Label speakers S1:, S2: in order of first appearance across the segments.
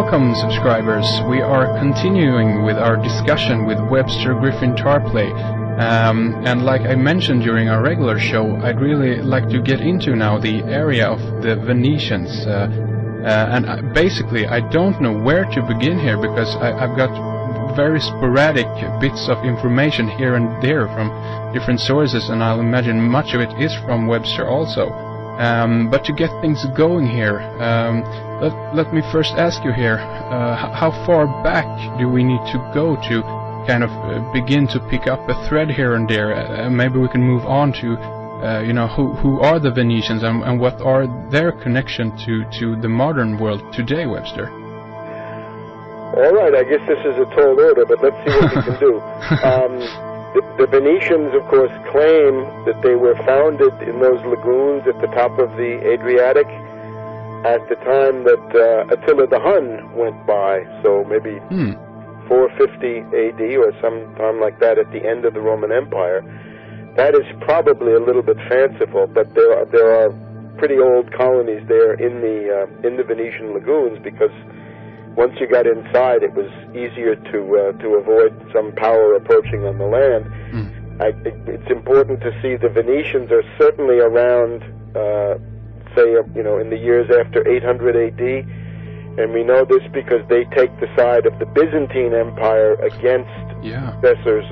S1: Welcome, subscribers. We are continuing with our discussion with Webster Griffin Tarpley. And like I mentioned during our regular show, I'd really like to get into now the area of the Venetians. Basically, I don't know where to begin here, because I've got very sporadic bits of information here and there from different sources, and I'll imagine much of it is from Webster also. But to get things going here, let me first ask you here, how far back do we need to go to kind of begin to pick up a thread here and there? Maybe we can move on to, who are the Venetians and what are their connection to the modern world today, Webster?
S2: All right, I guess this is a tall order, but let's see what we can do. The Venetians, of course, claim that they were founded in those lagoons at the top of the Adriatic at the time that Attila the Hun went by, so maybe 450 AD or sometime like that at the end of the Roman Empire. That is probably a little bit fanciful, but there are pretty old colonies there in the Venetian lagoons, because once you got inside, it was easier to avoid some power approaching on the land. It's important to see the Venetians are certainly around, in the years after 800 AD, and we know this because they take the side of the Byzantine Empire against successors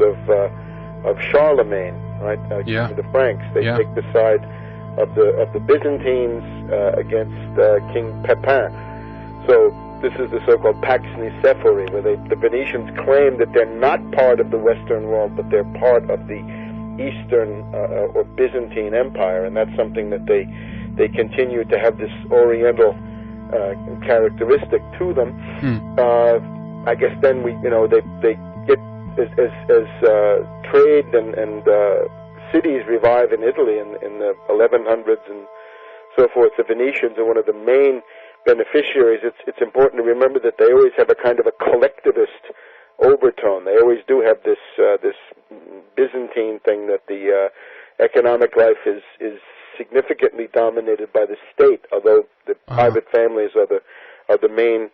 S2: of Charlemagne, right? The Franks. They take the side of the Byzantines against King Pepin. So this is the so-called Pax Nicephori, where the Venetians claim that they're not part of the Western world, but they're part of the Eastern or Byzantine Empire, and that's something that they continue to have this Oriental characteristic to them. I guess then they get as trade and cities revive in Italy in the 1100s and so forth. The Venetians are one of the main beneficiaries. It's important to remember that they always have a kind of a collectivist overtone. They always do have this Byzantine thing that the economic life is significantly dominated by the state, although the private families are the main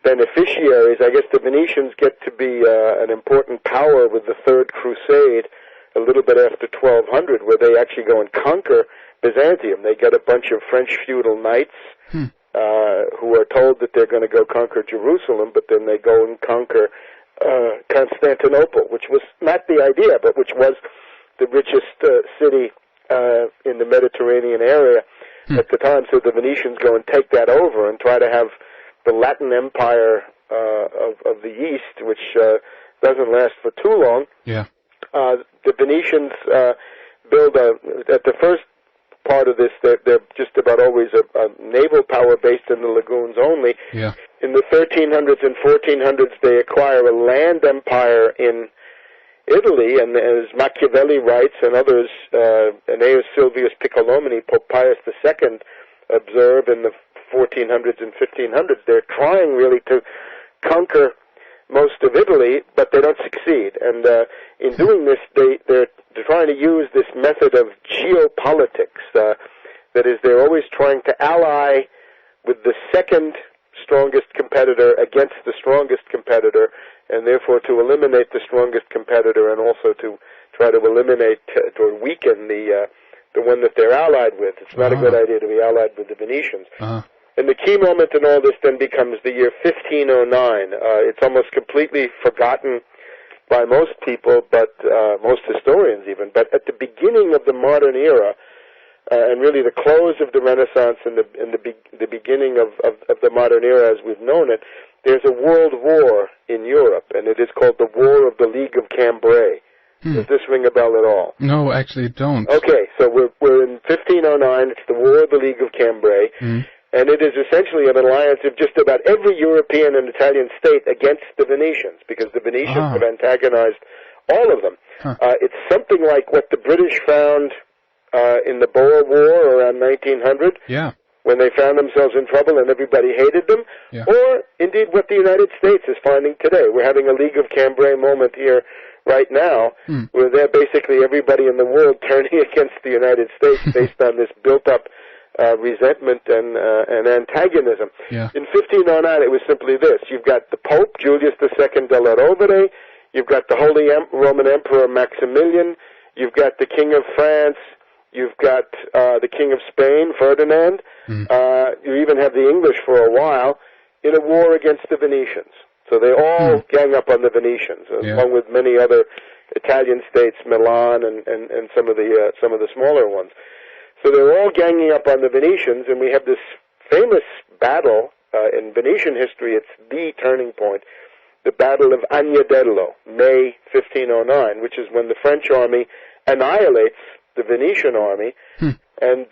S2: beneficiaries. I guess the Venetians get to be an important power with the Third Crusade a little bit after 1200, where they actually go and conquer Byzantium. They get a bunch of French feudal knights who are told that they're going to go conquer Jerusalem, but then they go and conquer Constantinople, which was not the idea, but which was the richest city in the Mediterranean area at the time. So the Venetians go and take that over and try to have the Latin Empire of the East, which doesn't last for too long. The Venetians build at the first part of this, they're just about always a naval power based in the lagoons only. In the 1300s and 1400s, they acquire a land empire in Italy, and as Machiavelli writes and others, Aeneas Sylvius Piccolomini, Pope Pius II observe in the 1400s and 1500s, they're trying really to conquer most of Italy, but they don't succeed. And in doing this, they're trying to use this method of geopolitics. That is, they're always trying to ally with the second strongest competitor against the strongest competitor, and therefore to eliminate the strongest competitor, and also to try to eliminate or weaken the one that they're allied with. It's not a good idea to be allied with the Venetians. And the key moment in all this then becomes the year 1509. It's almost completely forgotten by most people, but most historians even. But at the beginning of the modern era, and really the close of the Renaissance and the beginning of the modern era as we've known it, there's a world war in Europe, and it is called the War of the League of Cambrai. Does this ring a bell at all?
S1: No, actually it don't.
S2: Okay, so we're in 1509. It's the War of the League of Cambrai. And it is essentially an alliance of just about every European and Italian state against the Venetians, because the Venetians have antagonized all of them. It's something like what the British found in the Boer War around 1900, when they found themselves in trouble and everybody hated them, or indeed what the United States is finding today. We're having a League of Cambrai moment here right now, where they're basically everybody in the world turning against the United States based on this built-up resentment and antagonism.
S1: Yeah.
S2: In 1509, it was simply this. You've got the Pope, Julius II della Rovere. You've got the Holy Roman Emperor Maximilian. You've got the King of France. You've got the King of Spain, Ferdinand. You even have the English for a while in a war against the Venetians. So they all gang up on the Venetians, along with many other Italian states, Milan and some of the smaller ones. So they're all ganging up on the Venetians, and we have this famous battle in Venetian history. It's the turning point, the Battle of Agnadello, May 1509, which is when the French army annihilates the Venetian army and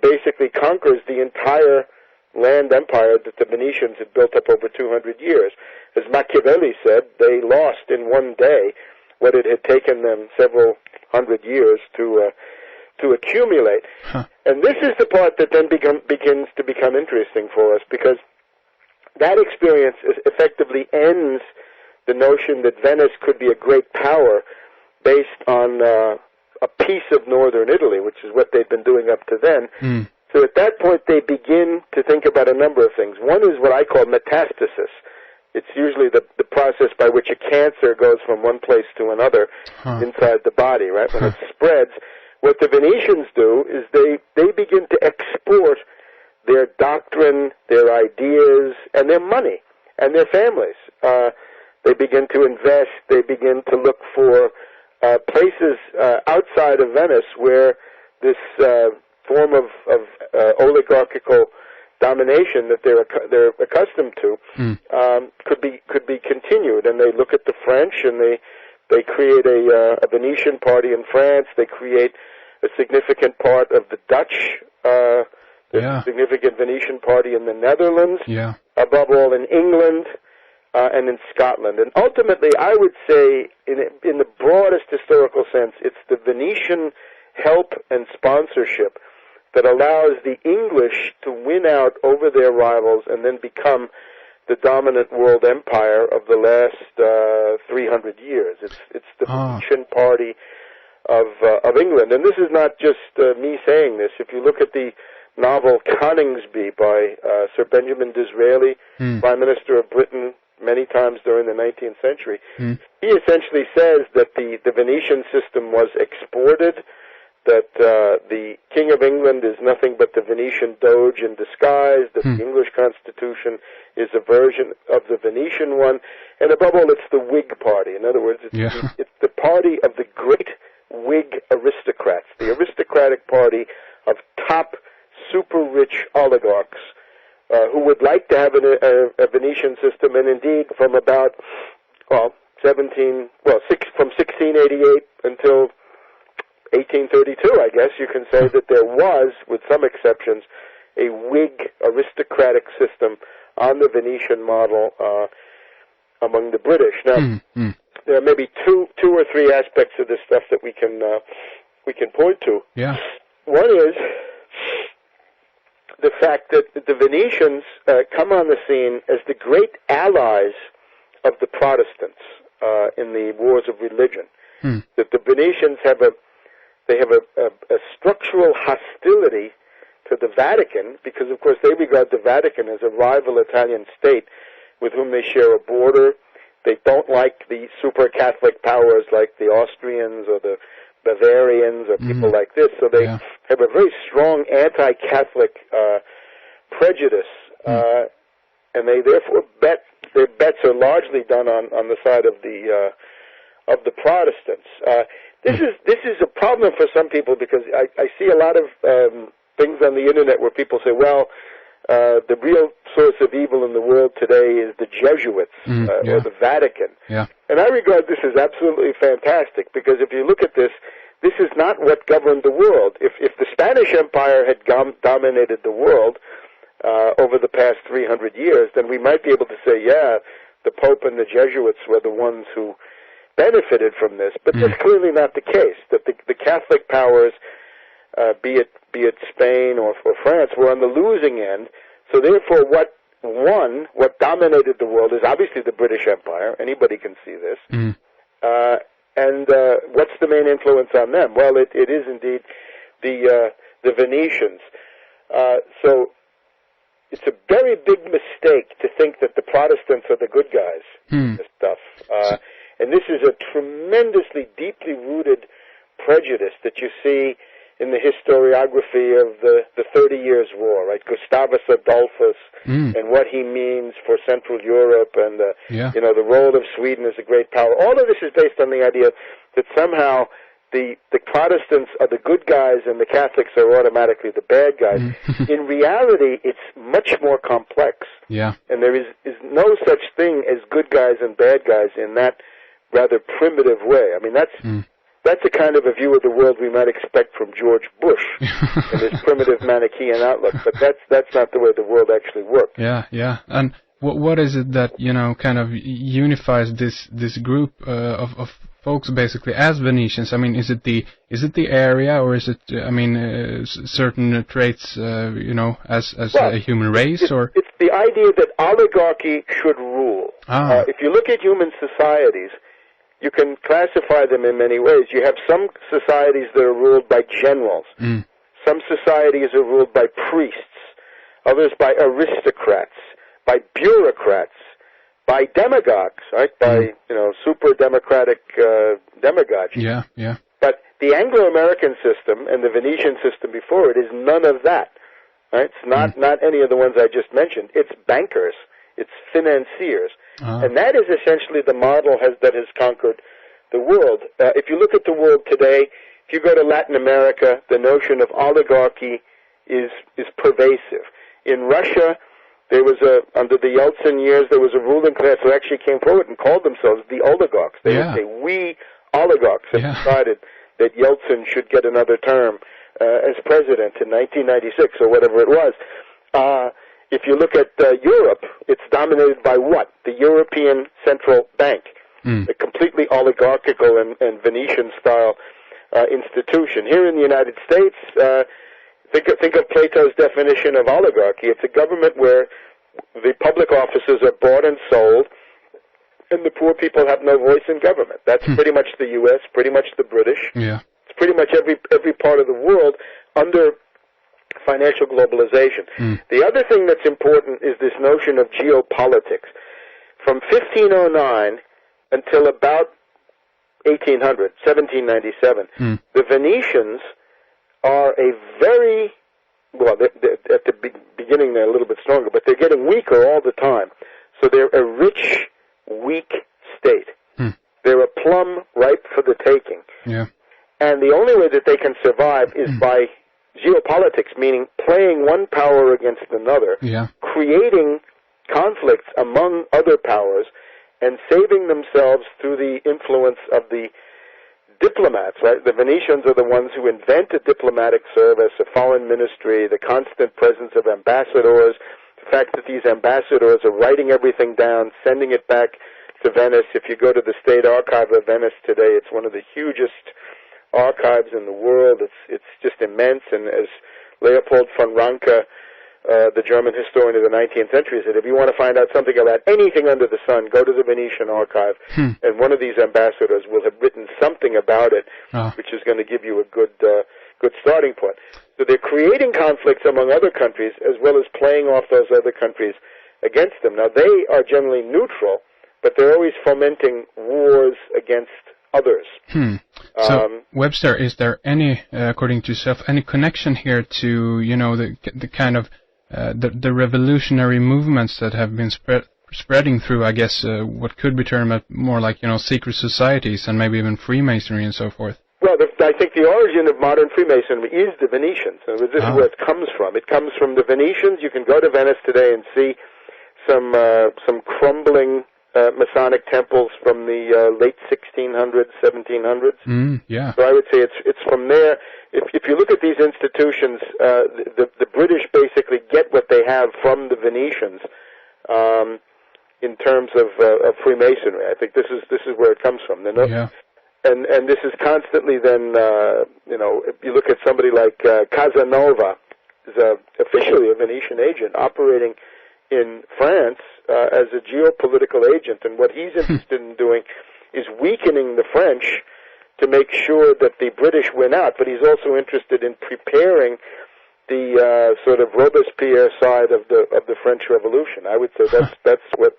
S2: basically conquers the entire land empire that the Venetians had built up over 200 years. As Machiavelli said, they lost in one day what it had taken them several hundred years to accumulate. And this is the part that then begins to become interesting for us, because that experience effectively ends the notion that Venice could be a great power based on a piece of northern Italy, which is what they'd been doing up to then. So at that point, they begin to think about a number of things. One is what I call metastasis. It's usually the process by which a cancer goes from one place to another inside the body, right? When it spreads, what the Venetians do is they begin to export their doctrine, their ideas, and their money, and their families. They begin to invest. They begin to look for places outside of Venice where this form of oligarchical domination that they're accustomed to could be continued. And they look at the French, and they create a Venetian party in France. They create a significant part of the Dutch. There's a significant Venetian party in the Netherlands. Above all, in England and in Scotland. And ultimately, I would say, in the broadest historical sense, it's the Venetian help and sponsorship that allows the English to win out over their rivals and then become the dominant world empire of the last 300 years. It's the Venetian party of England. And this is not just me saying this. If you look at the novel Coningsby by Sir Benjamin Disraeli, Prime Minister of Britain many times during the 19th century, he essentially says that the Venetian system was exported, that the King of England is nothing but the Venetian Doge in disguise, that the English Constitution is a version of the Venetian one, and above all, it's the Whig party. In other words, it's the party of the great Whig aristocrats, the aristocratic party of top super-rich oligarchs who would like to have a Venetian system, and indeed from about, from 1688 until 1832, I guess you can say that there was, with some exceptions, a Whig aristocratic system on the Venetian model among the British. Now, there are maybe two or three aspects of this stuff that we can point to. One is the fact that the Venetians come on the scene as the great allies of the Protestants in the wars of religion. That the Venetians have a structural hostility to the Vatican because, of course, they regard the Vatican as a rival Italian state with whom they share a border. They don't like the super Catholic powers like the Austrians or the Bavarians or people like this. So they have a very strong anti-Catholic prejudice, and they therefore their bets are largely done on the side of the Protestants. This is a problem for some people because I see a lot of things on the internet where people say, well, the real source of evil in the world today is the Jesuits or the Vatican. And I regard this as absolutely fantastic because if you look at this, this is not what governed the world. If the Spanish Empire had dominated the world over the past 300 years, then we might be able to say, yeah, the Pope and the Jesuits were the ones who benefited from this. But that's clearly not the case, that the Catholic powers, be it Spain or France, were on the losing end. So therefore, what dominated the world is obviously the British Empire. Anybody can see this. And what's the main influence on them? Well, it is indeed the Venetians. So it's a very big mistake to think that the Protestants are the good guys in this stuff. And this is a tremendously deeply rooted prejudice that you see in the historiography of the 30 Years' War, right? Gustavus Adolphus and what he means for Central Europe and the role of Sweden as a great power. All of this is based on the idea that somehow the Protestants are the good guys and the Catholics are automatically the bad guys. In reality, it's much more complex.
S1: Yeah.
S2: And there is no such thing as good guys and bad guys in that rather primitive way. I mean, that's a kind of a view of the world we might expect from George Bush and his primitive Manichaean outlook, but that's not the way the world actually works.
S1: Yeah, yeah. And what is it that, kind of unifies this group of folks basically as Venetians? I mean, is it the area, or is it certain traits as a human race, or
S2: it's the idea that oligarchy should rule. If you look at human societies, you can classify them in many ways. You have some societies that are ruled by generals. Some societies are ruled by priests. Others by aristocrats, by bureaucrats, by demagogues, right? By super democratic demagogues.
S1: Yeah, yeah.
S2: But the Anglo-American system and the Venetian system before it is none of that. Right? It's not any of the ones I just mentioned. It's bankers. It's financiers. And that is essentially the model that has conquered the world. If you look at the world today, if you go to Latin America, the notion of oligarchy is pervasive. In Russia, there was under the Yeltsin years, there was a ruling class who actually came forward and called themselves the oligarchs. They would say, we oligarchs have decided that Yeltsin should get another term as president in 1996 or whatever it was. If you look at Europe, it's dominated by what? The European Central Bank, a completely oligarchical and Venetian-style institution. Here in the United States, think of Plato's definition of oligarchy. It's a government where the public offices are bought and sold, and the poor people have no voice in government. That's pretty much the U.S., pretty much the British.
S1: Yeah.
S2: It's pretty much every part of the world under financial globalization. The other thing that's important is this notion of geopolitics. From 1509 until about 1800, 1797, the Venetians are a very, well, they're at the beginning they're a little bit stronger, but they're getting weaker all the time. So they're a rich, weak state. They're a plum ripe for the taking.
S1: Yeah.
S2: And the only way that they can survive is by geopolitics, meaning playing one power against another, creating conflicts among other powers, and saving themselves through the influence of the diplomats, right? The Venetians are the ones who invent a diplomatic service, a foreign ministry, the constant presence of ambassadors, the fact that these ambassadors are writing everything down, sending it back to Venice. If you go to the State Archive of Venice today, it's one of the hugest archives in the world. It's just immense, and as Leopold von Ranke, the German historian of the 19th century, said, if you want to find out something about anything under the sun, go to the Venetian archive, and one of these ambassadors will have written something about it, which is going to give you a good starting point. So they're creating conflicts among other countries as well as playing off those other countries against them. Now, they are generally neutral, but they're always fomenting wars against others.
S1: So, Webster, is there any, according to yourself, any connection here to, the kind of the revolutionary movements that have been spreading through, I guess, what could be termed more like, secret societies and maybe even Freemasonry and so forth?
S2: Well, I think the origin of modern Freemasonry is the Venetians. And this is where it comes from. It comes from the Venetians. You can go to Venice today and see some crumbling Masonic temples from the late 1600s, 1700s.
S1: Yeah.
S2: So I would say it's from there. If you look at these institutions, the British basically get what they have from the Venetians in terms of Freemasonry. I think this is where it comes from. And this is constantly then, if you look at somebody like Casanova, is officially a Venetian agent operating in France as a geopolitical agent, and what he's interested in doing is weakening the French to make sure that the British win out, but he's also interested in preparing the sort of Robespierre side of the French Revolution. I would say that's what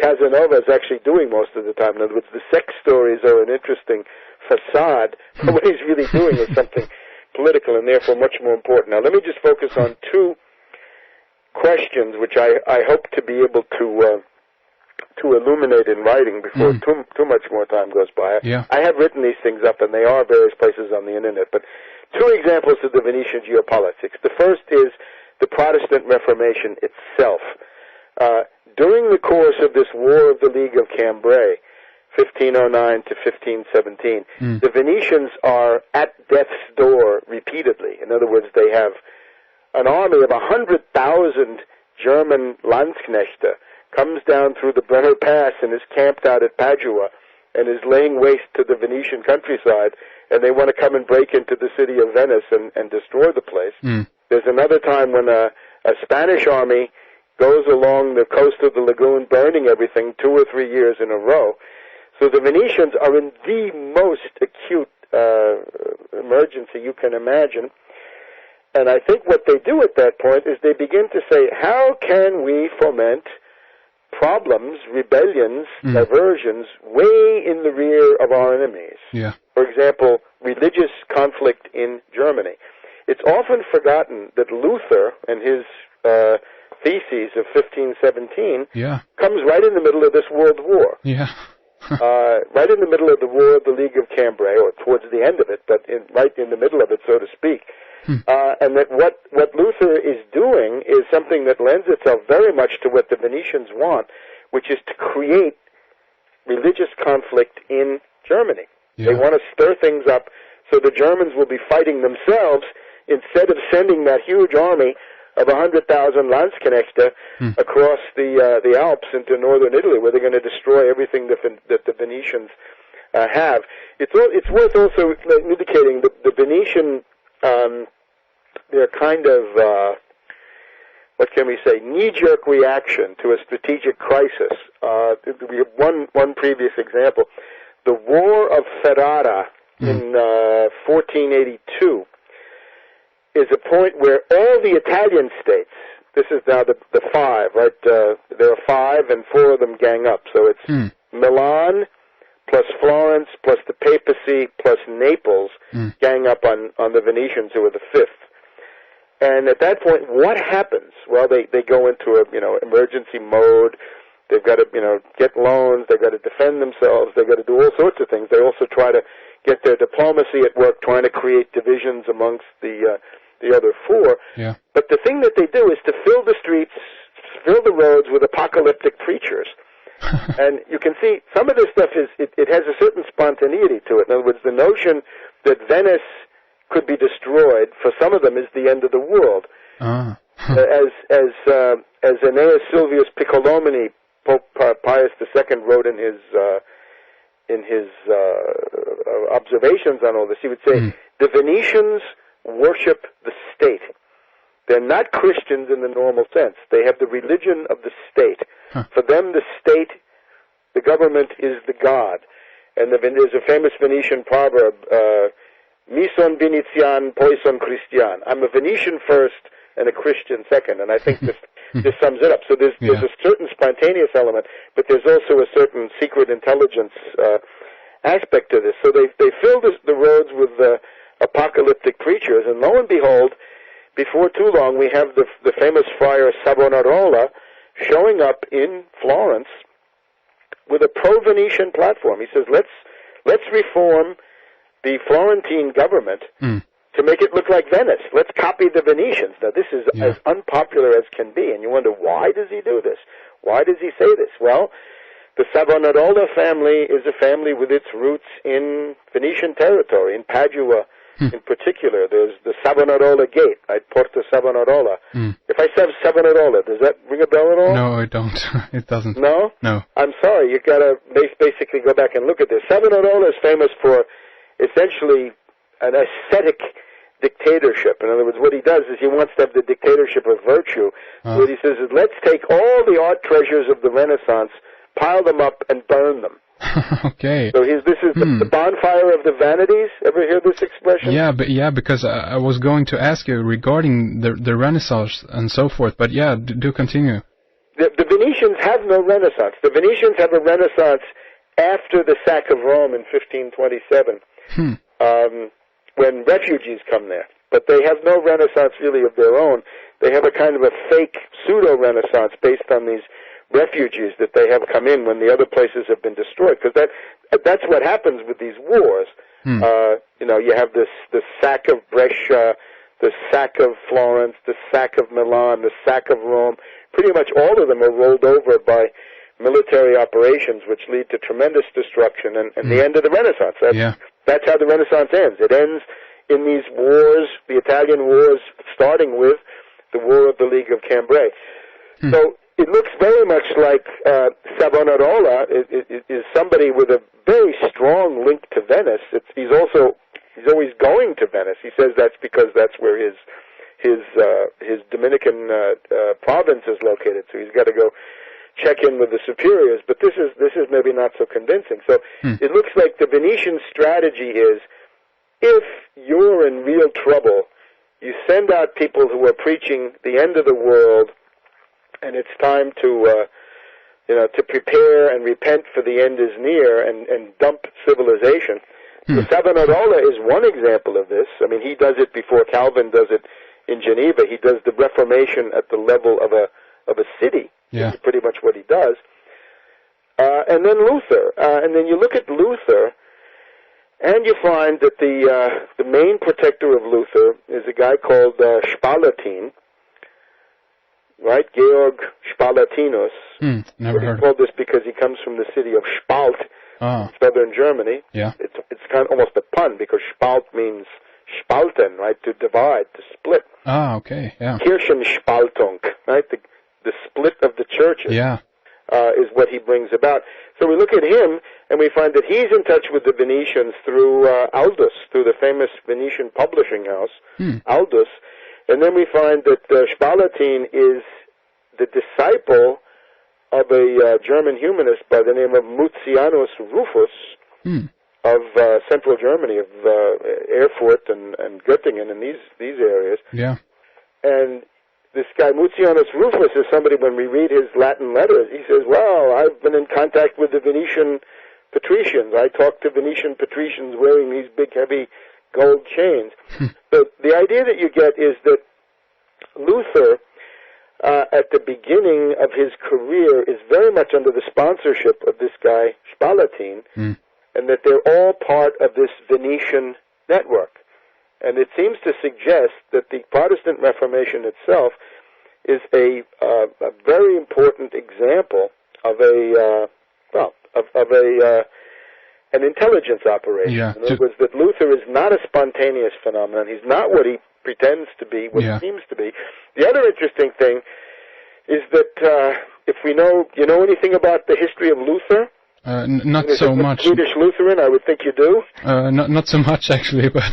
S2: Casanova is actually doing most of the time. In other words, the sex stories are an interesting facade, but what he's really doing is something political and therefore much more important. Now, let me just focus on two questions which I hope to be able to illuminate in writing before too much more time goes by.
S1: Yeah.
S2: I have written these things up, and they are various places on the Internet, but two examples of the Venetian geopolitics. The first is the Protestant Reformation itself. During the course of this War of the League of Cambrai, 1509 to 1517, the Venetians are at death's door repeatedly. In other words, they have an army of 100,000 German Landsknechte comes down through the Brenner Pass and is camped out at Padua and is laying waste to the Venetian countryside, and they want to come and break into the city of Venice and destroy the place. There's another time when a Spanish army goes along the coast of the lagoon burning everything 2 or 3 years in a row. So the Venetians are in the most acute emergency you can imagine. And I think what they do at that point is they begin to say, how can we foment problems, rebellions, diversions way in the rear of our enemies?
S1: Yeah.
S2: For example, religious conflict in Germany. It's often forgotten that Luther and his theses of 1517 comes right in the middle of this world war.
S1: Yeah.
S2: Right in the middle of the War of the League of Cambrai, or towards the end of it, but right in the middle of it, so to speak. And that what Luther is doing is something that lends itself very much to what the Venetians want, which is to create religious conflict in Germany. They want to stir things up so the Germans will be fighting themselves instead of sending that huge army of 100,000 Landsknechte across the Alps into northern Italy, where they're going to destroy everything that the Venetians have. It's worth also indicating that the Venetian, their kind of, what can we say, knee-jerk reaction to a strategic crisis. We have one previous example. The War of Ferrara in 1482 is a point where all the Italian states, this is now the five, right? There are 5 and 4 of them gang up. So it's Milan plus Florence plus the papacy plus Naples gang up on the Venetians, who are the 5th. And at that point, what happens? Well, they go into a emergency mode. They've got to get loans. They've got to defend themselves. They've got to do all sorts of things. They also try to get their diplomacy at work, trying to create divisions amongst the other 4.
S1: Yeah.
S2: But the thing that they do is to fill the streets, fill the roads with apocalyptic preachers. And you can see some of this stuff it has a certain spontaneity to it. In other words, the notion that Venice could be destroyed for some of them is the end of the world. As Aeneas Sylvius Piccolomini, Pope Pius II, wrote in his observations on all this, he would say the Venetians worship the state. They're not Christians in the normal sense. They have the religion of the state. For them, the state, the government, is the god. And there's a famous Venetian proverb, mi son Venetian, poi son Christian. I'm a Venetian first and a Christian second. And I think this sums it up. So there's a certain spontaneous element, but there's also a certain secret intelligence aspect to this. So they fill the roads with apocalyptic preachers, and lo and behold, before too long, we have the famous friar Savonarola showing up in Florence with a pro-Venetian platform. He says, let's reform the Florentine government to make it look like Venice. Let's copy the Venetians. Now, this is as unpopular as can be, and you wonder, why does he do this? Why does he say this? Well, the Savonarola family is a family with its roots in Venetian territory, in Padua in particular. There's the Savonarola Gate, right? Porta Savonarola. If I say Savonarola, does that ring a bell at all?
S1: No, I don't. It doesn't.
S2: No?
S1: No.
S2: I'm sorry. You've got to basically go back and look at this. Savonarola is famous for essentially an ascetic dictatorship. In other words, what he does is he wants to have the dictatorship of virtue. What he says is, let's take all the art treasures of the Renaissance, pile them up, and burn them.
S1: Okay.
S2: So this is the bonfire of the vanities. Ever hear this expression?
S1: Yeah, because I was going to ask you regarding the Renaissance and so forth, but yeah, do continue.
S2: The Venetians have no Renaissance. The Venetians have a Renaissance after the sack of Rome in 1527, when refugees come there. But they have no Renaissance really of their own. They have a kind of a fake pseudo-Renaissance based on these refugees that they have come in when the other places have been destroyed. Because that's what happens with these wars. You have the sack of Brescia, the sack of Florence, the sack of Milan, the sack of Rome. Pretty much all of them are rolled over by military operations, which lead to tremendous destruction and the end of the Renaissance. That's how the Renaissance ends. It ends in these wars, the Italian wars, starting with the War of the League of Cambrai. So it looks very much like Savonarola is somebody with a very strong link to Venice. He's always going to Venice. He says that's because that's where his Dominican province is located. So he's got to go check in with the superiors. But this is maybe not so convincing. So it looks like the Venetian strategy is, if you're in real trouble, you send out people who are preaching the end of the world, and it's time to prepare and repent, for the end is near, and dump civilization. So Savonarola is one example of this. I mean, he does it before Calvin does it in Geneva. He does the Reformation at the level of a city. That's pretty much what he does. And then Luther. And then you look at Luther, and you find that the main protector of Luther is a guy called Spalatin, right? Georg Spalatinus.
S1: Never heard.
S2: He's called this because he comes from the city of Spalt, southern Germany.
S1: Yeah.
S2: It's kind of almost a pun, because Spalt means spalten, right? To divide, to split.
S1: Okay, yeah.
S2: Kirchenspaltung, right? The split of the churches.
S1: Yeah.
S2: Is what he brings about. So we look at him, and we find that he's in touch with the Venetians through Aldus, through the famous Venetian publishing house, Aldus. And then we find that Spalatin is the disciple of a German humanist by the name of Mutianus Rufus of central Germany, of Erfurt and Göttingen and these areas.
S1: Yeah.
S2: And this guy, Mutianus Rufus, is somebody, when we read his Latin letters, he says, well, I've been in contact with the Venetian patricians. I talked to Venetian patricians wearing these big, heavy gold chains. So the idea that you get is that Luther, at the beginning of his career, is very much under the sponsorship of this guy, Spalatin, and that they're all part of this Venetian network. And it seems to suggest that the Protestant Reformation itself is a very important example of an intelligence operation.
S1: Yeah,
S2: in other words, that Luther is not a spontaneous phenomenon. He's not what he pretends to be, what he seems to be. The other interesting thing is that if you know anything about the history of Luther?
S1: Not so much.
S2: Swedish Lutheran, I would think you do.
S1: Not so much, actually, but...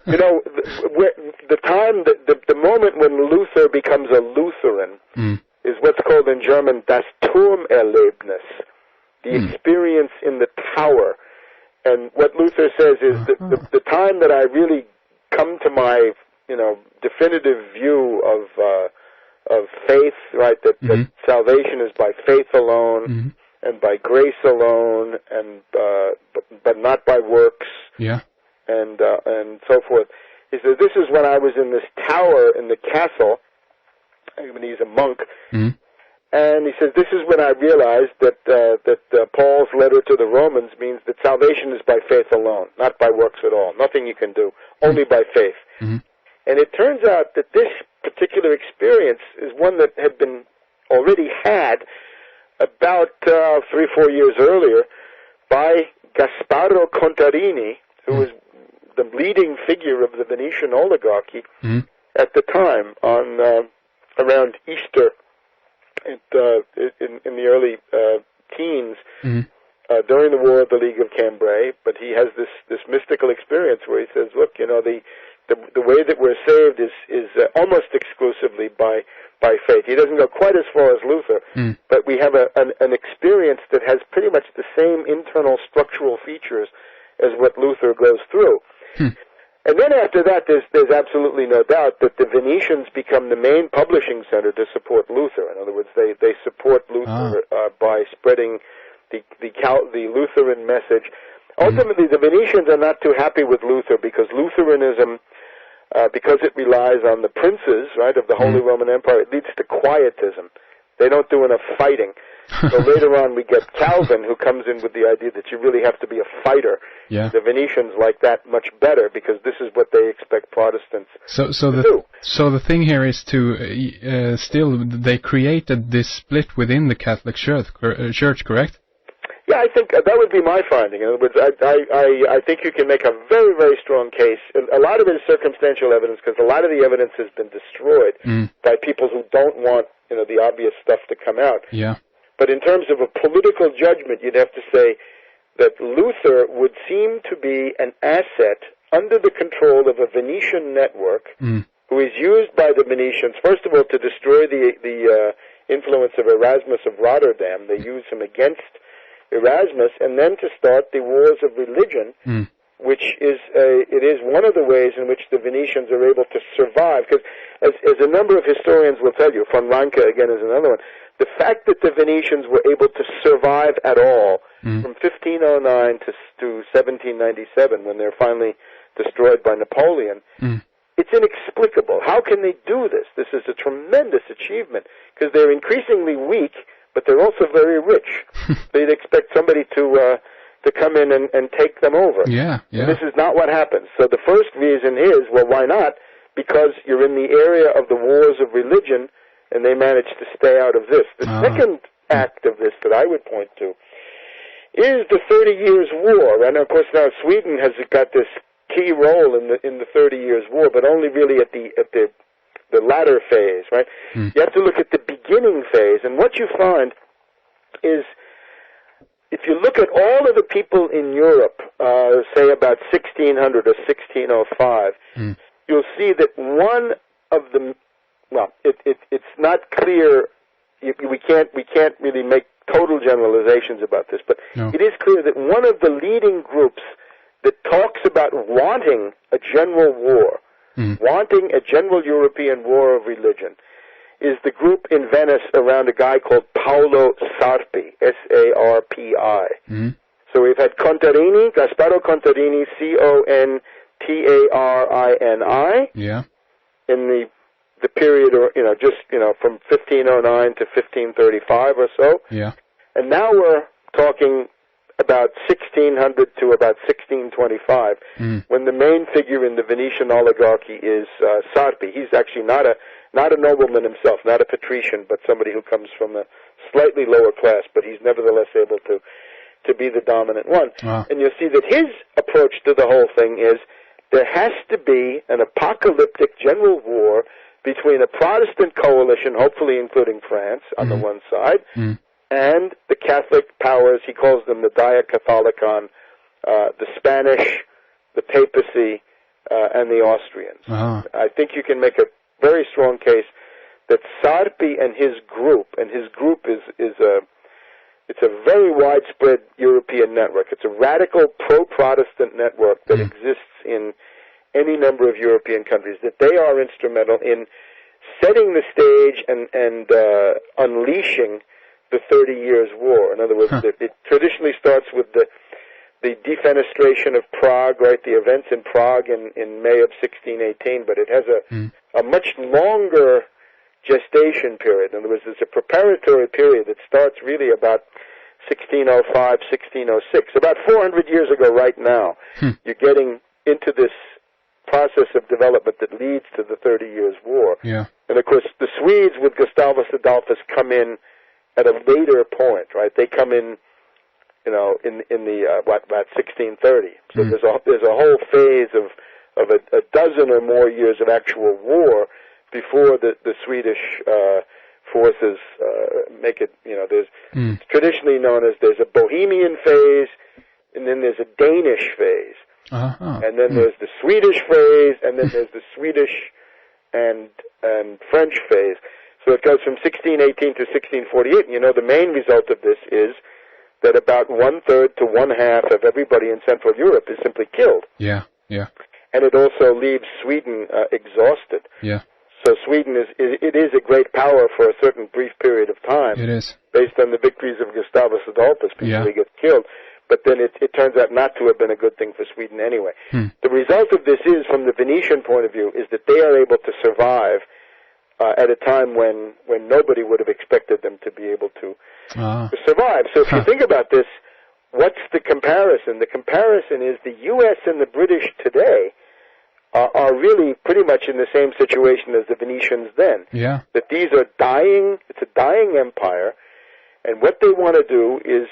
S2: You know, the moment when Luther becomes a Lutheran is what's called in German das Turmerlebnis, the experience in the tower. And what Luther says is that the time that I really come to my, definitive view of faith, right? That salvation is by faith alone and by grace alone, and but not by works.
S1: Yeah.
S2: And so forth. He says, this is when I was in this tower in the castle, when he's a monk, and he says, this is when I realized that Paul's letter to the Romans means that salvation is by faith alone, not by works at all. Nothing you can do, only by faith. And it turns out that this particular experience is one that had been already had about 3-4 years earlier by Gasparo Contarini, who was the leading figure of the Venetian oligarchy at the time, on around Easter in the early teens. during the War of the League of Cambrai, but he has this mystical experience where he says, look, you know, the way that we're saved is almost exclusively by faith. He doesn't go quite as far as Luther, but we have an experience that has pretty much the same internal structural features as what Luther goes through. And then after that, there's absolutely no doubt that the Venetians become the main publishing center to support Luther. In other words, they support Luther by spreading the Lutheran message. Ultimately, the Venetians are not too happy with Luther because Lutheranism, because it relies on the princes, right, of the Holy Roman Empire, it leads to quietism. They don't do enough fighting. So later on we get Calvin, who comes in with the idea that you really have to be a fighter.
S1: Yeah.
S2: The Venetians like that much better because this is what they expect Protestants to do.
S1: So the thing here is to still they created this split within the Catholic Church, correct?
S2: Yeah, I think that would be my finding. In other words, I think you can make a very, very strong case. A lot of it is circumstantial evidence because a lot of the evidence has been destroyed by people who don't want, you know, the obvious stuff to come out.
S1: Yeah.
S2: But in terms of a political judgment, you'd have to say that Luther would seem to be an asset under the control of a Venetian network who is used by the Venetians, first of all, to destroy the influence of Erasmus of Rotterdam. They use him against Erasmus, and then to start the wars of religion, which is one of the ways in which the Venetians are able to survive. Because as a number of historians will tell you, von Ranke again is another one, the fact that the Venetians were able to survive at all from 1509 to 1797, when they're finally destroyed by Napoleon, it's inexplicable. How can they do this? This is a tremendous achievement because they're increasingly weak, but they're also very rich. They'd expect somebody to come in and take them over.
S1: Yeah.
S2: And this is not what happens. So the first reason is, well, why not? Because you're in the area of the wars of religion, and they managed to stay out of this. The second act of this that I would point to is the 30 Years' War. And of course now Sweden has got this key role in the 30 Years' War, but only really at the latter phase, right? You have to look at the beginning phase, and what you find is, if you look at all of the people in Europe, say about 1600 or 1605, you'll see that one of the, well, it's not clear, we can't really make total generalizations about this, but it is clear that one of the leading groups that talks about wanting a general war, wanting a general European war of religion, is the group in Venice around a guy called Paolo Sarpi, S-A-R-P-I. So we've had Contarini, Gasparo Contarini, C-O-N-T-A-R-I-N-I, in the period, or from 1509 to 1535 or so. Yeah. And now we're talking about 1600 to about 1625, when the main figure in the Venetian oligarchy is Sarpi. He's actually not a nobleman himself, not a patrician, but somebody who comes from a slightly lower class, but he's nevertheless able to be the dominant one. Wow. And you'll see that his approach to the whole thing is there has to be an apocalyptic general war between a Protestant coalition, hopefully including France, on the one side, and the Catholic powers. He calls them the Diacatholicon, the Spanish, the papacy, and the Austrians. I think you can make a very strong case that Sarpi and his group it's a very widespread European network. It's a radical pro-Protestant network that exists in any number of European countries, that they are instrumental in setting the stage and unleashing the 30 Years' War. In other words, it traditionally starts with the defenestration of Prague, right? The events in Prague in May of 1618, but it has a much longer gestation period. In other words, it's a preparatory period that starts really about 1605, 1606. About 400 years ago right now, you're getting into this process of development that leads to the 30 Years' War. Yeah. And of course, the Swedes with Gustavus Adolphus come in at a later point, right? They come in, in about 1630. So there's a whole phase of a dozen or more years of actual war before the Swedish forces make it, there's traditionally known as there's a Bohemian phase, and then there's a Danish phase. And then there's the Swedish phase, and then there's the Swedish and French phase. So it goes from 1618 to 1648. And the main result of this is that about 1/3 to 1/2 of everybody in Central Europe is simply killed.
S1: Yeah, yeah.
S2: And it also leaves Sweden exhausted.
S1: Yeah.
S2: So Sweden is a great power for a certain brief period of time.
S1: It is.
S2: Based on the victories of Gustavus Adolphus, people get killed. But then it turns out not to have been a good thing for Sweden anyway. The result of this is, from the Venetian point of view, is that they are able to survive at a time when nobody would have expected them to be able to survive. So if you think about this, what's the comparison? The comparison is the U.S. and the British today are really pretty much in the same situation as the Venetians then.
S1: Yeah.
S2: That these are it's a dying empire, and what they want to do is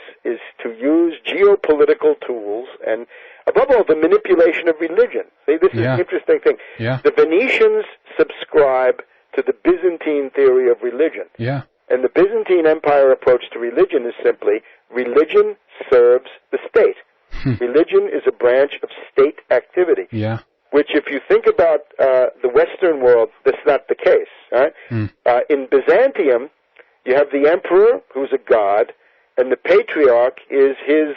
S2: to use geopolitical tools and, above all, the manipulation of religion. See, this is an interesting thing.
S1: Yeah.
S2: The Venetians subscribe to the Byzantine theory of religion.
S1: Yeah.
S2: And the Byzantine Empire approach to religion is simply, religion serves the state. Religion is a branch of state activity.
S1: Yeah.
S2: Which, if you think about the Western world, that's not the case. Right? In Byzantium, you have the emperor, who's a god, and the patriarch is his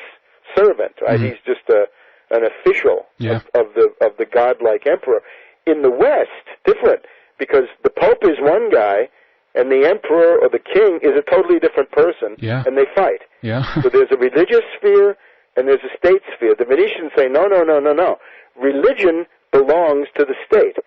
S2: servant. Right? He's just an official of the godlike emperor. In the West, different, because the Pope is one guy, and the emperor or the king is a totally different person, and they fight. So there's a religious sphere and there's a state sphere. The Venetians say, no. Religion belongs to the state.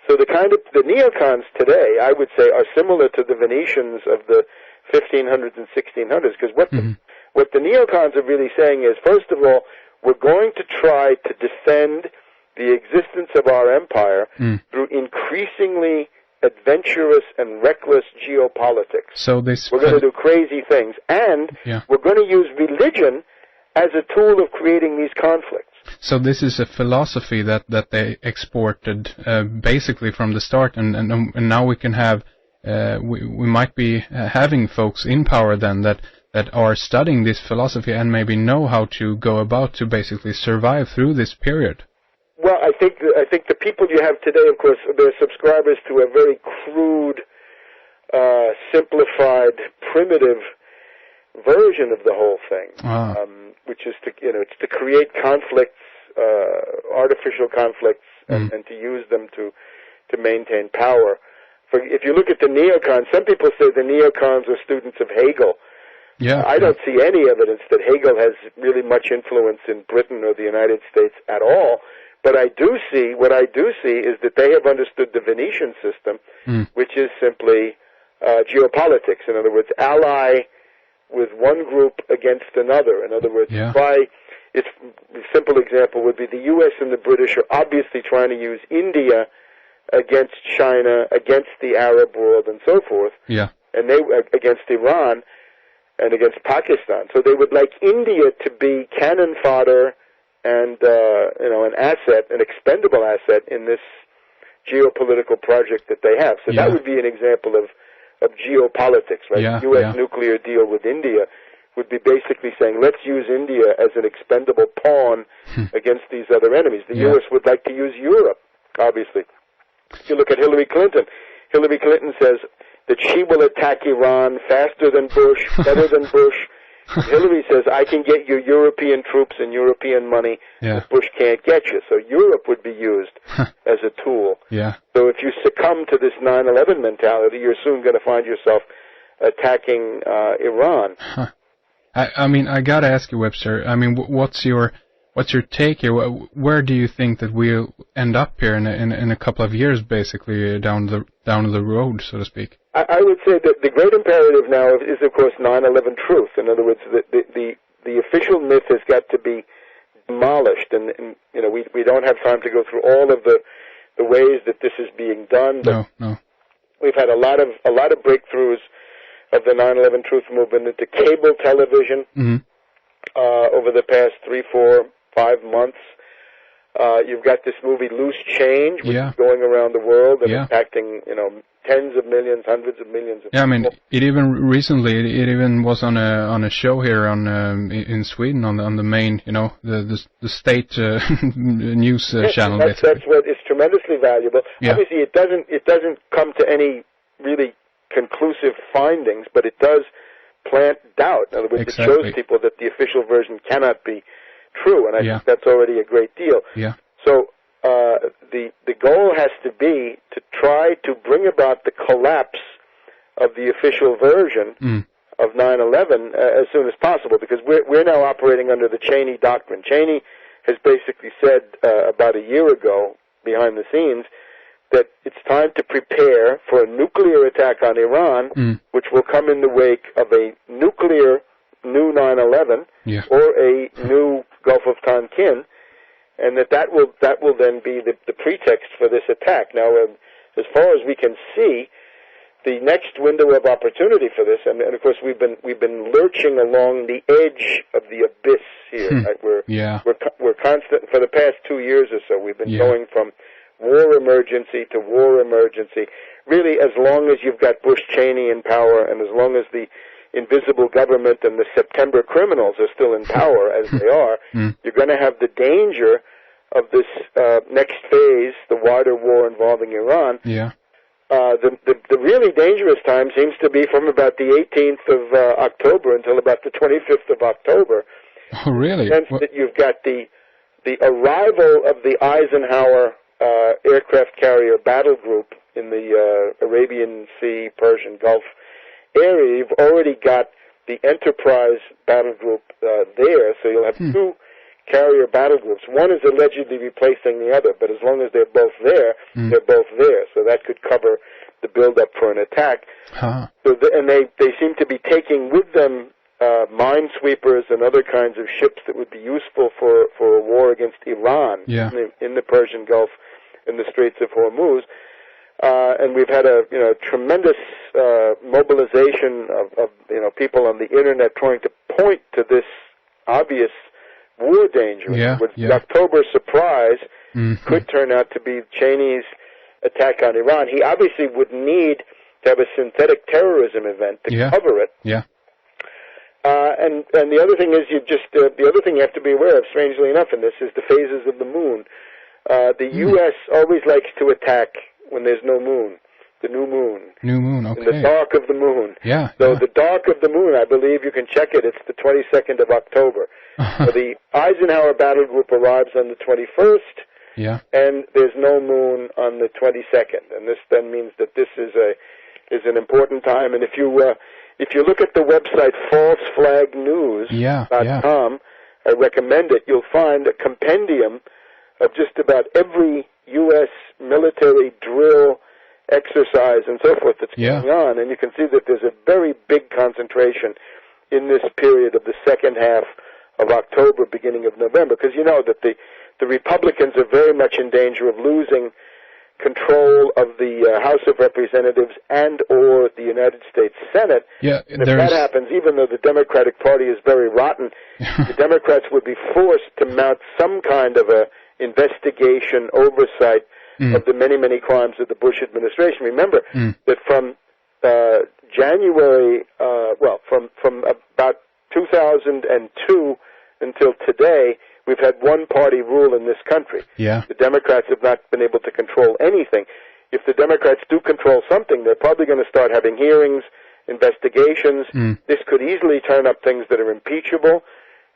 S2: So the neocons today, I would say, are similar to the Venetians of the 1500s and 1600s, because what the neocons are really saying is, first of all, we're going to try to defend the existence of our empire through increasingly adventurous and reckless geopolitics.
S1: So
S2: we're going to do crazy things, and we're going to use religion as a tool of creating these conflicts.
S1: So this is a philosophy that they exported basically from the start, and now we can have we might be having folks in power then that are studying this philosophy and maybe know how to go about to basically survive through this period.
S2: Well, I think the people you have today, of course, they're subscribers to a very crude, simplified, primitive version of the whole thing, which is it's to create conflicts, artificial conflicts, and to use them to maintain power. If you look at the neocons, some people say the neocons are students of Hegel. I don't see any evidence that Hegel has really much influence in Britain or the United States at all. But what I do see is that they have understood the Venetian system, which is simply geopolitics. In other words, ally with one group against another. In other words, a simple example would be the U.S. and the British are obviously trying to use India against China, against the Arab world, and so forth, and they against Iran and against Pakistan. So they would like India to be cannon fodder and an asset, an expendable asset in this geopolitical project that they have. So that would be an example of geopolitics, right? The U.S. nuclear deal with India would be basically saying, let's use India as an expendable pawn against these other enemies. The U.S. would like to use Europe, obviously. If you look at Hillary Clinton says that she will attack Iran faster than Bush, better than Bush. Hillary says, I can get you European troops and European money that Bush can't get you. So Europe would be used as a tool. So if you succumb to this 9/11 mentality, you're soon going to find yourself attacking Iran.
S1: I mean, I got to ask you, Webster, I mean, what's your take here? Where do you think that we'll end up here in a couple of years, basically, down the road, so to speak?
S2: I would say that the great imperative now is, of course, 9/11 truth. In other words, the official myth has got to be demolished, and we don't have time to go through all of the ways that this is being done. But
S1: no.
S2: We've had a lot of breakthroughs of the 9/11 truth movement into cable television over the past 3, 4, 5 months. You've got this movie Loose Change, which is going around the world and impacting, tens of millions, hundreds of millions of people.
S1: I mean, it even recently, it even was on a show here in Sweden on the main, the state news channel.
S2: That's what is tremendously valuable. Obviously, it doesn't come to any really conclusive findings, but it does plant doubt. In other words, it shows people that the official version cannot be true, and I think that's already a great deal.
S1: Yeah.
S2: So the goal has to be to try to bring about the collapse of the official version of 9/11 as soon as possible, because we're now operating under the Cheney doctrine. Cheney has basically said about a year ago, behind the scenes, that it's time to prepare for a nuclear attack on Iran, which will come in the wake of a nuclear new 9/11 or a new Gulf of Tonkin, and that will then be the pretext for this attack. Now, as far as we can see, the next window of opportunity for this, and of course we've been lurching along the edge of the abyss here. Right? We're constant for the past 2 years or so. We've been going from war emergency to war emergency. Really, as long as you've got Bush Cheney in power, and as long as the invisible government and the September criminals are still in power, as they are, you're going to have the danger of this next phase, the wider war involving Iran. The really dangerous time seems to be from about the 18th of October until about the 25th of October.
S1: Oh, really?
S2: In the sense that you've got the arrival of the Eisenhower aircraft carrier battle group in the Arabian Sea, Persian Gulf area. You've already got the Enterprise battle group there, so you'll have two carrier battle groups. One is allegedly replacing the other, but as long as they're both there, they're both there. So that could cover the build-up for an attack. So and they seem to be taking with them minesweepers and other kinds of ships that would be useful for a war against Iran in the Persian Gulf and the Straits of Hormuz. And we've had a tremendous mobilization of people on the internet trying to point to this obvious war danger. The October surprise could turn out to be Cheney's attack on Iran. He obviously would need to have a synthetic terrorism event to cover it. And the other thing is the other thing you have to be aware of, strangely enough, in this is the phases of the moon. The U.S. always likes to attack when there's no moon, the new moon.
S1: Okay.
S2: In the dark of the moon. So the dark of the moon, I believe you can check it, it's the 22nd of October. So the Eisenhower battle group arrives on the 21st, and there's no moon on the 22nd. And this then means that this is an important time. And if you look at the website falseflagnews.com, I recommend it, you'll find a compendium of just about every U.S. military drill, exercise, and so forth that's going on, and you can see that there's a very big concentration in this period of the second half of October, beginning of November, because you know that the Republicans are very much in danger of losing control of the House of Representatives and or the United States Senate. And if that happens, even though the Democratic Party is very rotten, the Democrats would be forced to mount some kind of a investigation, oversight of the many, many crimes of the Bush administration. Remember that from January, from about 2002 until today, we've had one-party rule in this country. The Democrats have not been able to control anything. If the Democrats do control something, they're probably going to start having hearings, investigations. This could easily turn up things that are impeachable,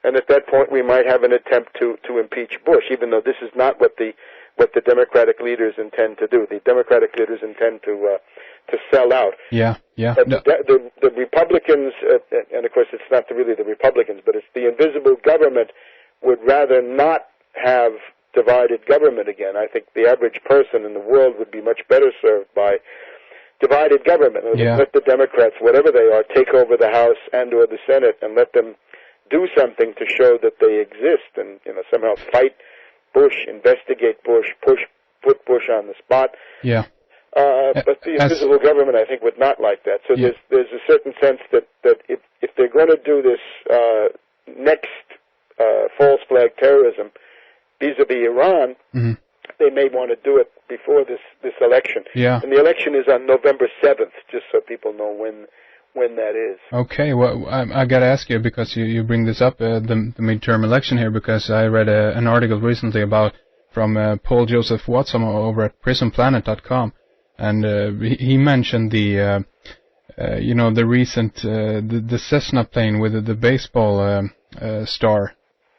S2: and at that point we might have an attempt to impeach Bush, even though this is not what the Democratic leaders intend to do. The Democratic leaders intend to sell out. But the Republicans, and of course it's not really the Republicans, but it's the invisible government, would rather not have divided government again. I think the average person in the world would be much better served by divided government. Let the Democrats, whatever they are, take over the House and or the Senate, and let them do something to show that they exist, and somehow fight Bush, investigate Bush, put Bush on the spot. But the invisible government, I think, would not like that. So there's a certain sense that if they're going to do this next false flag terrorism, vis-a-vis Iran, they may want to do it before this election.
S1: Yeah.
S2: And the election is on November 7th, just so people know when that is.
S1: Okay, well, I got to ask you, because you bring this up, the midterm election here, because I read an article recently from Paul Joseph Watson over at prisonplanet.com, and he mentioned the recent the Cessna plane with the baseball star.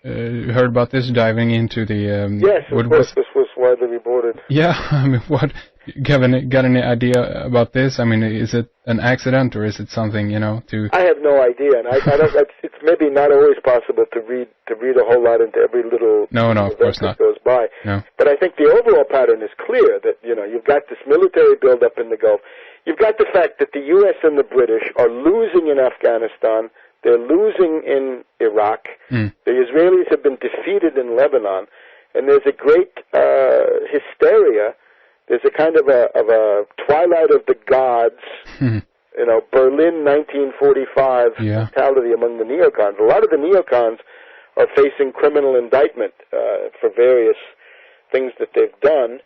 S1: You heard about this, diving into the...
S2: yes, of course, this was widely reported.
S1: Yeah, I mean, got any idea about this? I mean, is it an accident, or is it something, to...
S2: I have no idea, and I don't... It's maybe not always possible to read a whole lot into every little...
S1: No, of course not.
S2: That goes by.
S1: No.
S2: But I think the overall pattern is clear, that, you've got this military buildup in the Gulf. You've got the fact that the U.S. and the British are losing in Afghanistan. They're losing in Iraq. The Israelis have been defeated in Lebanon, and there's a great hysteria. There's a kind of a twilight of the gods. Berlin 1945 mentality among the neocons. A lot of the neocons are facing criminal indictment for various things that they've done.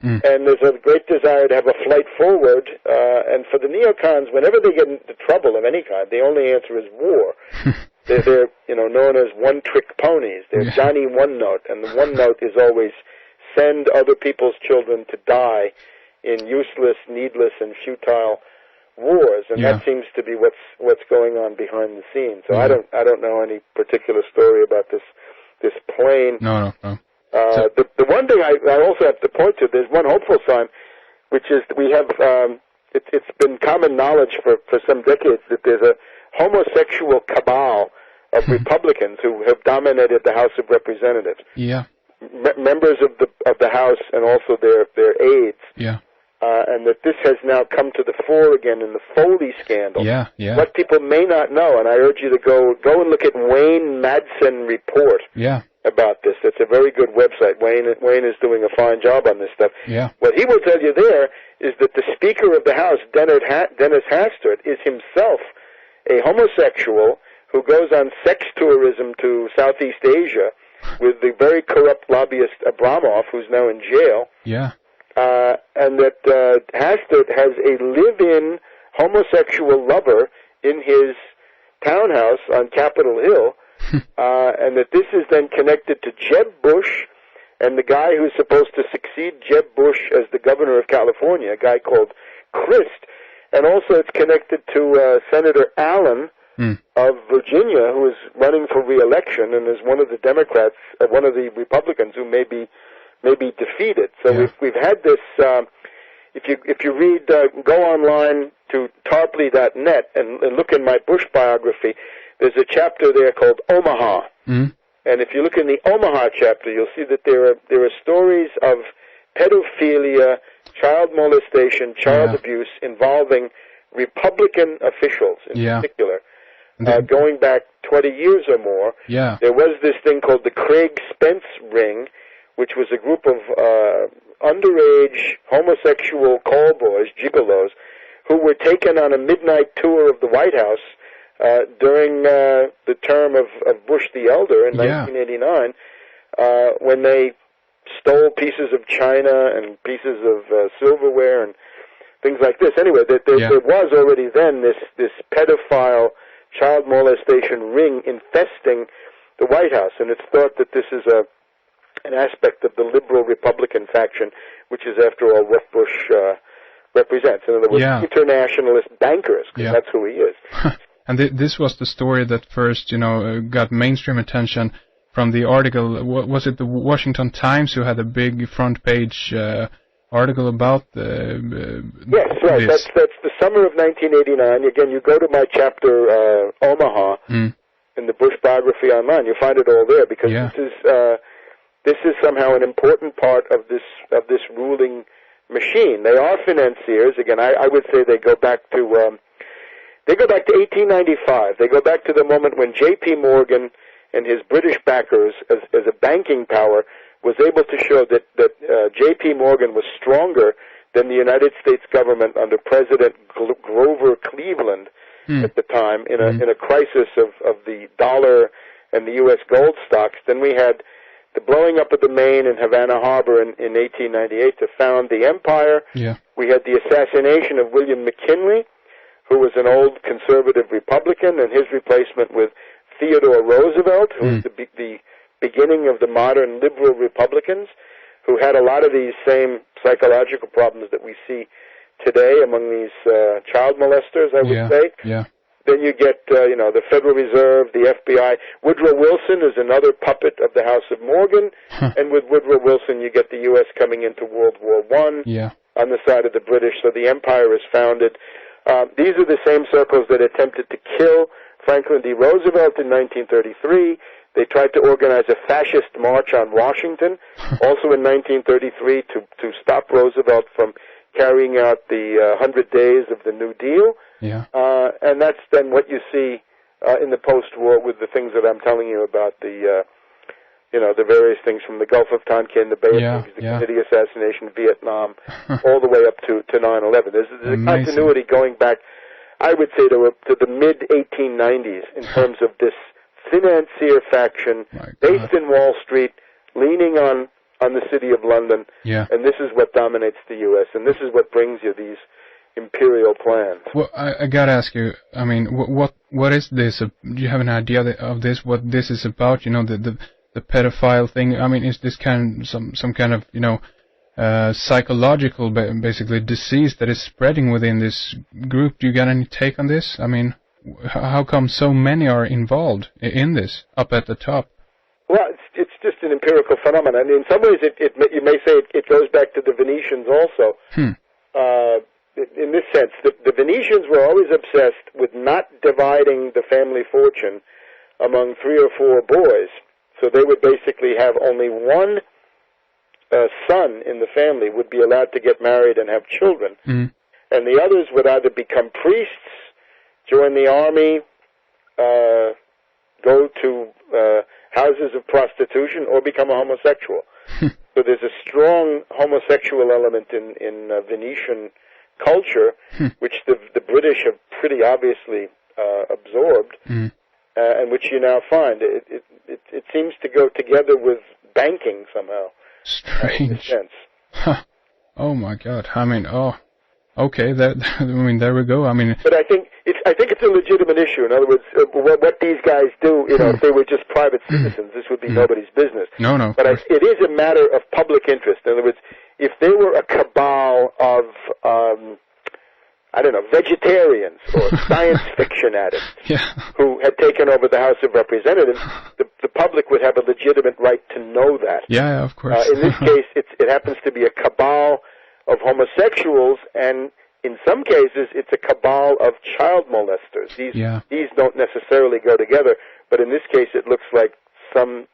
S2: And there's a great desire to have a flight forward. And for the neocons, whenever they get into trouble of any kind, the only answer is war. They're known as one-trick ponies. They're Johnny One Note, and the one note is always send other people's children to die in useless, needless, and futile wars. And that seems to be what's going on behind the scenes. So I don't know any particular story about this plane.
S1: No.
S2: The one thing I also have to point to, there's one hopeful sign, which is that we have, it's been common knowledge for some decades that there's a homosexual cabal of Republicans who have dominated the House of Representatives.
S1: Yeah.
S2: Members of the House and also their aides.
S1: Yeah.
S2: And that this has now come to the fore again in the Foley scandal.
S1: Yeah.
S2: What people may not know, and I urge you to go and look at Wayne Madsen report. About this. It's a very good website. Wayne is doing a fine job on this stuff.
S1: Yeah.
S2: What he will tell you there is that the Speaker of the House, Dennis Hastert, is himself a homosexual who goes on sex tourism to Southeast Asia with the very corrupt lobbyist Abramov, who's now in jail.
S1: Yeah.
S2: And that Hastert has a live-in homosexual lover in his townhouse on Capitol Hill. And that this is then connected to Jeb Bush and the guy who's supposed to succeed Jeb Bush as the governor of California, a guy called Christ. And also it's connected to Senator Allen of Virginia, who is running for re-election and is one of the Democrats, one of the Republicans who may be defeated. So we've had this. If you read, go online to tarpley.net and look in my Bush biography. There's a chapter there called Omaha, and if you look in the Omaha chapter, you'll see that there are stories of pedophilia, child molestation, child abuse involving Republican officials in particular, going back 20 years or more.
S1: Yeah.
S2: There was this thing called the Craig Spence Ring, which was a group of underage homosexual call boys, gigolos, who were taken on a midnight tour of the White House during the term of Bush the Elder in 1989, when they stole pieces of china and pieces of silverware and things like this. Anyway, there was already then this pedophile child molestation ring infesting the White House, and it's thought that this is an aspect of the liberal Republican faction, which is, after all, what Bush represents. In other words, internationalist bankers, because that's who he is.
S1: And this was the story that first, got mainstream attention from the article. Was it the Washington Times who had a big front page article about
S2: yes, right. This? That's the summer of 1989. Again, you go to my chapter Omaha in the Bush biography online. You find it all there, because this is somehow an important part of this ruling machine. They are financiers. Again, I would say they go back to 1895. They go back to the moment when J.P. Morgan and his British backers, as a banking power, was able to show that J.P. Morgan was stronger than the United States government under President Grover Cleveland at the time in a crisis of the dollar and the U.S. gold stocks. Then we had the blowing up of the Maine and Havana Harbor in 1898 to found the empire.
S1: Yeah.
S2: We had the assassination of William McKinley, who was an old conservative Republican, and his replacement with Theodore Roosevelt, who was the beginning of the modern liberal Republicans, who had a lot of these same psychological problems that we see today among these child molesters, I would say.
S1: Yeah.
S2: Then you get, the Federal Reserve, the FBI. Woodrow Wilson is another puppet of the House of Morgan, and with Woodrow Wilson you get the U.S. coming into World War I on the side of the British, so the empire is founded. These are the same circles that attempted to kill Franklin D. Roosevelt in 1933. They tried to organize a fascist march on Washington, also in 1933, to stop Roosevelt from carrying out the 100 days of the New Deal.
S1: Yeah.
S2: And that's then what you see in the post-war with the things that I'm telling you about, the various things from the Gulf of Tonkin, the Bay of Pigs, the Kennedy assassination, Vietnam, all the way up to 9/11. There's a continuity going back, I would say, to the mid-1890s in terms of this financier faction based in Wall Street, leaning on the City of London, and this is what dominates the U.S., and this is what brings you these imperial plans.
S1: Well, I gotta ask you, I mean, what is this? Do you have an idea of this, what this is about, the pedophile thing? I mean, is this some kind of, psychological, basically, disease that is spreading within this group? Do you got any take on this? I mean, how come so many are involved in this, up at the top?
S2: Well, it's just an empirical phenomenon. And in some ways, you may say it goes back to the Venetians also. In this sense, the Venetians were always obsessed with not dividing the family fortune among 3 or 4 boys. So they would basically have only one son in the family would be allowed to get married and have children. And the others would either become priests, join the army, go to houses of prostitution, or become a homosexual. So there's a strong homosexual element in Venetian culture, which the British have pretty obviously absorbed, and which you now find. It seems to go together with banking somehow.
S1: Strange.
S2: In a sense.
S1: Oh my God! I mean, okay. There we go. I mean,
S2: but I think it's a legitimate issue. In other words, what these guys do, if they were just private citizens, this would be nobody's business.
S1: No.
S2: But it is a matter of public interest. In other words, if there were a cabal of, vegetarians or science fiction addicts who had taken over the House of Representatives, the public would have a legitimate right to know that.
S1: Yeah, of course.
S2: In this case, it happens to be a cabal of homosexuals, and in some cases, it's a cabal of child molesters. These don't necessarily go together, but in this case, it looks like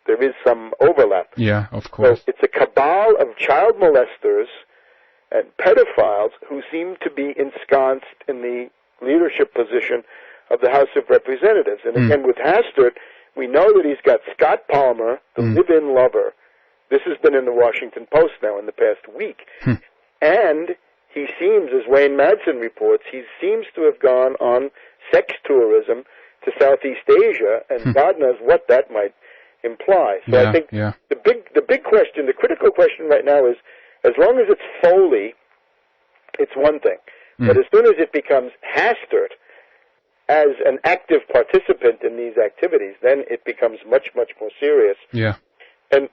S2: there is some overlap.
S1: Yeah, of course.
S2: So it's a cabal of child molesters and pedophiles who seem to be ensconced in the leadership position of the House of Representatives. And again, with Hastert, we know that he's got Scott Palmer, the live-in lover. This has been in the Washington Post now in the past week. And he seems, as Wayne Madsen reports, he seems to have gone on sex tourism to Southeast Asia, and God knows what that might imply. So I think the big question, the critical question right now is, as long as it's Foley, it's one thing. But as soon as it becomes Hastert as an active participant in these activities, then it becomes much, much more serious.
S1: Yeah.
S2: And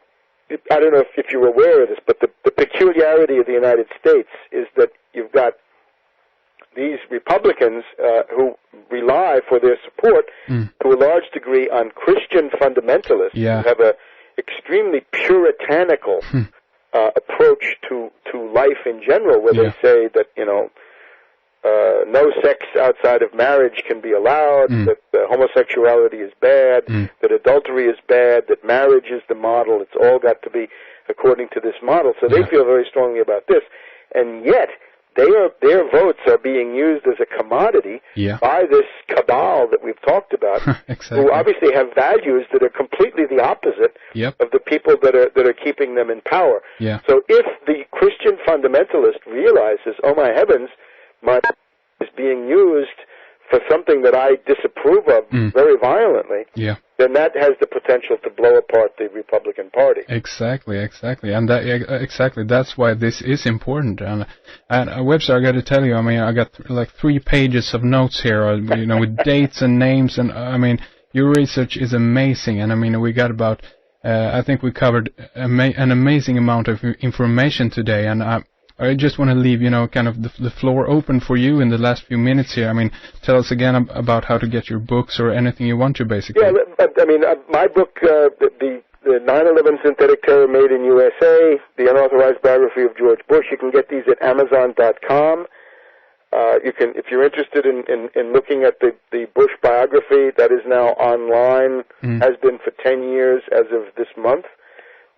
S2: I don't know if you're aware of this, but the peculiarity of the United States is that you've got these Republicans who rely for their support to a large degree on Christian fundamentalists who have an extremely puritanical approach to life in general, where they say that, no sex outside of marriage can be allowed, that homosexuality is bad, that adultery is bad, that marriage is the model. It's all got to be according to this model. So they feel very strongly about this. And yet, their votes are being used as a commodity by this cabal that we've talked about, who obviously have values that are completely the opposite of the people that are keeping them in power. So if the Christian fundamentalist realizes, oh my heavens, my is being used for something that I disapprove of very violently, then that has the potential to blow apart the Republican Party.
S1: Exactly, and that's why this is important. And Webster, I got to tell you, I mean, I got like 3 pages of notes here, you know, with dates and names, and I mean, your research is amazing. And I mean, we got about, I think we covered an amazing amount of information today, and I just want to leave, you know, kind of the floor open for you in the last few minutes here. I mean, tell us again about how to get your books or anything you want to, basically.
S2: Yeah, I mean, my book, the 9/11 Synthetic Terror Made in USA, the Unauthorized Biography of George Bush. You can get these at Amazon.com. You can, if you're interested in looking at the Bush biography, that is now online, has been for 10 years as of this month.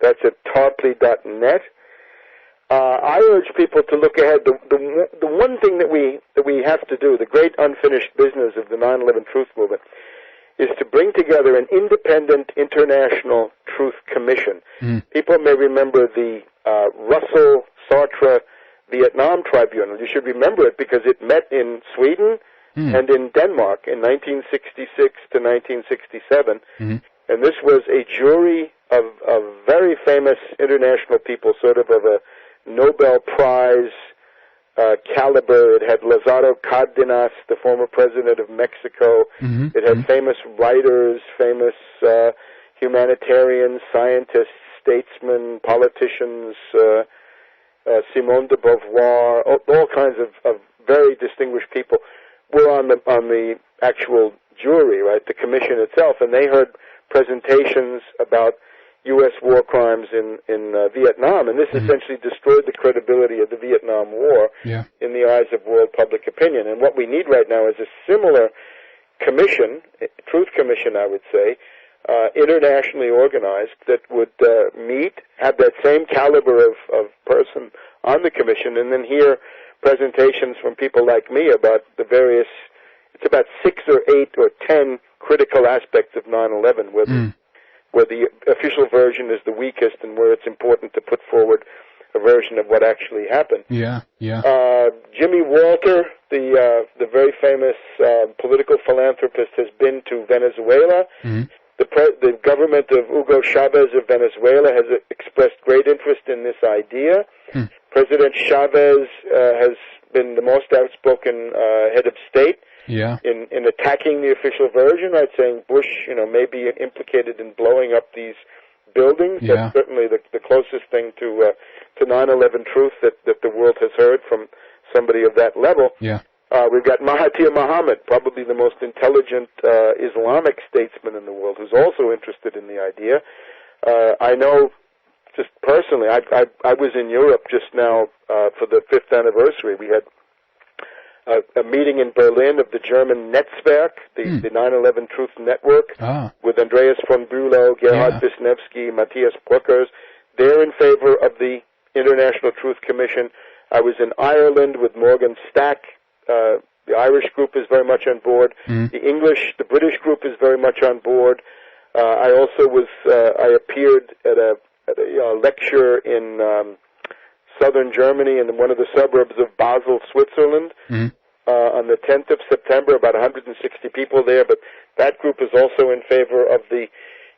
S2: That's at tarpley.net. I urge people to look ahead. The one thing that we have to do, the great unfinished business of the 9/11 Truth Movement, is to bring together an independent international truth commission. People may remember the Russell Sartre Vietnam Tribunal. You should remember it because it met in Sweden and in Denmark in 1966 to 1967. And this was a jury of very famous international people, sort of a Nobel Prize caliber. It had Lázaro Cárdenas, the former president of Mexico. It had famous writers, famous humanitarians, scientists, statesmen, politicians, Simone de Beauvoir, all kinds of very distinguished people were on the actual jury, right, the commission itself, and they heard presentations about U.S. war crimes in Vietnam, and this essentially destroyed the credibility of the Vietnam War in the eyes of world public opinion. And what we need right now is a similar commission, truth commission, I would say, internationally organized, that would meet, have that same caliber of person on the commission, and then hear presentations from people like me about the various, it's about 6 or 8 or 10 critical aspects of 9/11, where the official version is the weakest and where it's important to put forward a version of what actually happened. Jimmy Walter, the very famous political philanthropist, has been to Venezuela. The government of Hugo Chavez of Venezuela has expressed great interest in this idea. President Chavez has been the most outspoken head of state in attacking the official version, right, saying Bush, you know, may be implicated in blowing up these buildings. That's certainly the closest thing to 9/11 truth that the world has heard from somebody of that level. We've got Mahathir Mohamad, probably the most intelligent Islamic statesman in the world, who's also interested in the idea. I know, just personally, I was in Europe just now for the 5th anniversary. We had a meeting in Berlin of the German Netzwerk, the 9/11 Truth Network, with Andreas von Bülow, Gerhard Wisniewski, Matthias Brückers. They're in favor of the International Truth Commission. I was in Ireland with Morgan Stack. The Irish group is very much on board. The British group is very much on board. I also I appeared at a lecture in southern Germany in one of the suburbs of Basel, Switzerland, on the 10th of September, about 160 people there, but that group is also in favor of the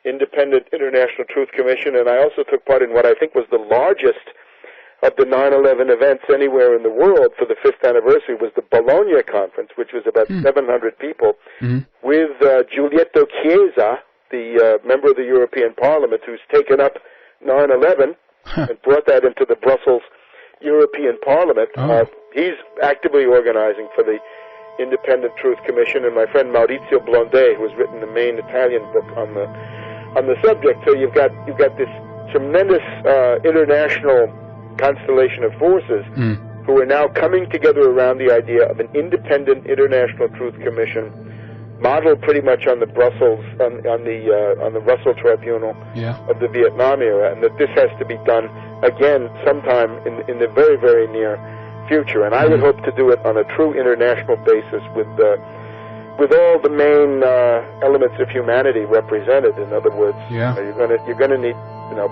S2: Independent International Truth Commission, and I also took part in what I think was the largest of the 9/11 events anywhere in the world for the 5th anniversary, was the Bologna Conference, which was about 700 people, with Giulietto Chiesa, the member of the European Parliament, who's taken up 9/11 and brought that into the Brussels European Parliament. He's actively organizing for the Independent Truth Commission, and my friend Maurizio Blondet, who has written the main Italian book on the subject. So you've got this tremendous international constellation of forces who are now coming together around the idea of an independent International Truth Commission, modeled pretty much on the on the Russell Tribunal of the Vietnam era, and that this has to be done again sometime in the very, very near future. And I would hope to do it on a true international basis with all the main elements of humanity represented. In other words, you're going to need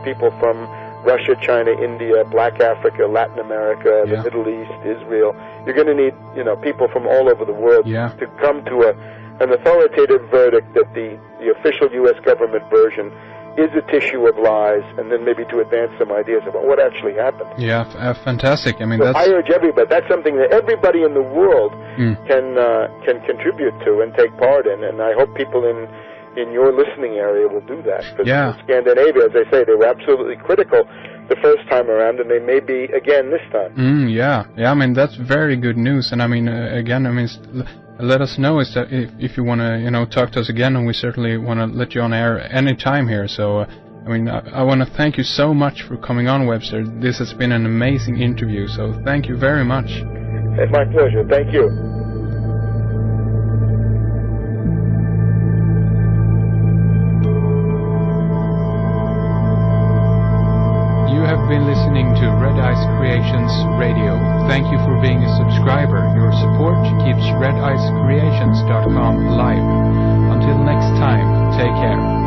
S2: people from Russia, China, India, Black Africa, Latin America, the Middle East, Israel. You're going to need people from all over the world to come to an authoritative verdict that the official U.S. government version is a tissue of lies, and then maybe to advance some ideas about what actually happened.
S1: Yeah, fantastic. I mean,
S2: so I urge everybody. That's something that everybody in the world can contribute to and take part in, and I hope people in your listening area will do that. Because in Scandinavia, as I say, they were absolutely critical the first time around, and they may be again this time.
S1: Yeah. I mean, that's very good news, and I mean, again, I mean, let us know if you want to, talk to us again, and we certainly want to let you on air any time here. So, I mean, I want to thank you so much for coming on, Webster. This has been an amazing interview, so thank you very much.
S2: It's my pleasure. Thank you.
S1: You have been listening to Red Ice Creations Radio. Thank you for being a subscriber. Your support keeps redicecreations.com alive. Until next time, take care.